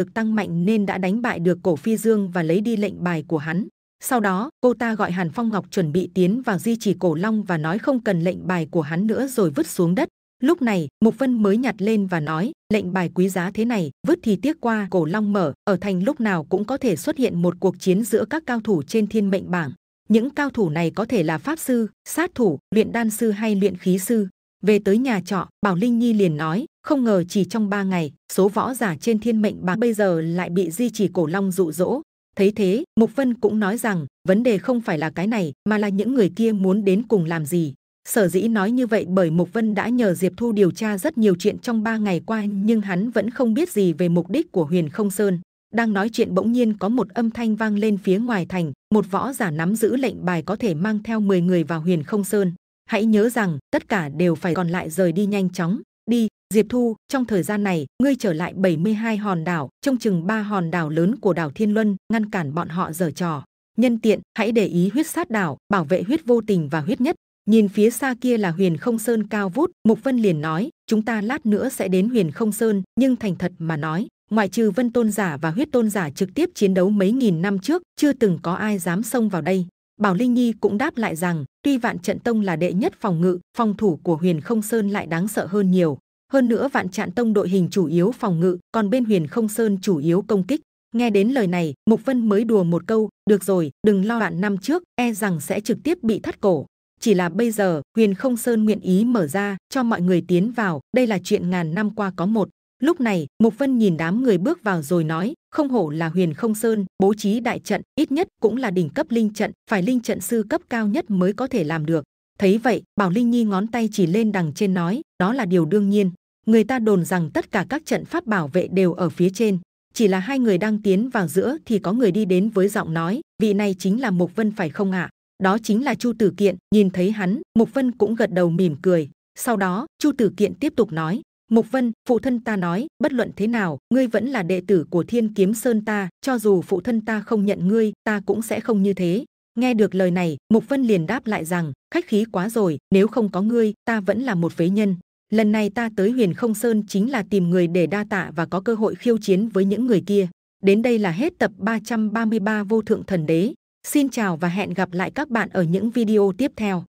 lực tăng mạnh nên đã đánh bại được Cổ Phi Dương và lấy đi lệnh bài của hắn. Sau đó, cô ta gọi Hàn Phong Ngọc chuẩn bị tiến vào di chỉ Cổ Long và nói không cần lệnh bài của hắn nữa rồi vứt xuống đất. Lúc này, Mục Vân mới nhặt lên và nói, lệnh bài quý giá thế này, vứt thì tiếc qua. Cổ Long mở, ở thành lúc nào cũng có thể xuất hiện một cuộc chiến giữa các cao thủ trên thiên mệnh bảng. Những cao thủ này có thể là pháp sư, sát thủ, luyện đan sư hay luyện khí sư. Về tới nhà trọ, Bảo Linh Nhi liền nói, không ngờ chỉ trong 3 ngày, số võ giả trên thiên mệnh bảng bây giờ lại bị di chỉ Cổ Long dụ dỗ. Thấy thế, Mục Vân cũng nói rằng, vấn đề không phải là cái này, mà là những người kia muốn đến cùng làm gì. Sở dĩ nói như vậy bởi Mục Vân đã nhờ Diệp Thu điều tra rất nhiều chuyện trong 3 ngày qua, nhưng hắn vẫn không biết gì về mục đích của Huyền Không Sơn. Đang nói chuyện bỗng nhiên có một âm thanh vang lên phía ngoài thành, một võ giả nắm giữ lệnh bài có thể mang theo 10 người vào Huyền Không Sơn. Hãy nhớ rằng tất cả đều phải còn lại rời đi nhanh chóng. Đi, Diệp Thu, trong thời gian này, ngươi trở lại 72 hòn đảo, trông chừng 3 hòn đảo lớn của đảo Thiên Luân, ngăn cản bọn họ giở trò. Nhân tiện, hãy để ý huyết sát đảo, bảo vệ huyết vô tình và huyết nhất. Nhìn phía xa kia là Huyền Không Sơn cao vút, Mục Vân liền nói, chúng ta lát nữa sẽ đến Huyền Không Sơn, nhưng thành thật mà nói, ngoại trừ Vân Tôn giả và Huyết Tôn giả trực tiếp chiến đấu mấy nghìn năm trước, chưa từng có ai dám xông vào đây. Bảo Linh Nhi cũng đáp lại rằng, tuy Vạn Trận Tông là đệ nhất phòng ngự, phòng thủ của Huyền Không Sơn lại đáng sợ hơn nhiều. Hơn nữa Vạn Trận Tông đội hình chủ yếu phòng ngự, còn bên Huyền Không Sơn chủ yếu công kích. Nghe đến lời này, Mục Vân mới đùa một câu, được rồi, đừng lo, bạn năm trước e rằng sẽ trực tiếp bị thắt cổ. Chỉ là bây giờ Huyền Không Sơn nguyện ý mở ra cho mọi người tiến vào, đây là chuyện ngàn năm qua có một. Lúc này Mục Vân nhìn đám người bước vào rồi nói, không hổ là Huyền Không Sơn, bố trí đại trận ít nhất cũng là đỉnh cấp linh trận, phải linh trận sư cấp cao nhất mới có thể làm được. Thấy vậy, Bảo Linh Nhi ngón tay chỉ lên đằng trên nói, đó là điều đương nhiên. Người ta đồn rằng tất cả các trận pháp bảo vệ đều ở phía trên. Chỉ là hai người đang tiến vào giữa thì có người đi đến với giọng nói, vị này chính là Mục Vân phải không ạ? Đó chính là Chu Tử Kiện. Nhìn thấy hắn, Mục Vân cũng gật đầu mỉm cười. Sau đó, Chu Tử Kiện tiếp tục nói, Mục Vân, phụ thân ta nói, bất luận thế nào, ngươi vẫn là đệ tử của Thiên Kiếm Sơn ta, cho dù phụ thân ta không nhận ngươi, ta cũng sẽ không như thế. Nghe được lời này, Mục Vân liền đáp lại rằng, khách khí quá rồi, nếu không có ngươi, ta vẫn là một phế nhân. Lần này ta tới Huyền Không Sơn chính là tìm người để đa tạ và có cơ hội khiêu chiến với những người kia. Đến đây là hết tập 333 Vô Thượng Thần Đế. Xin chào và hẹn gặp lại các bạn ở những video tiếp theo.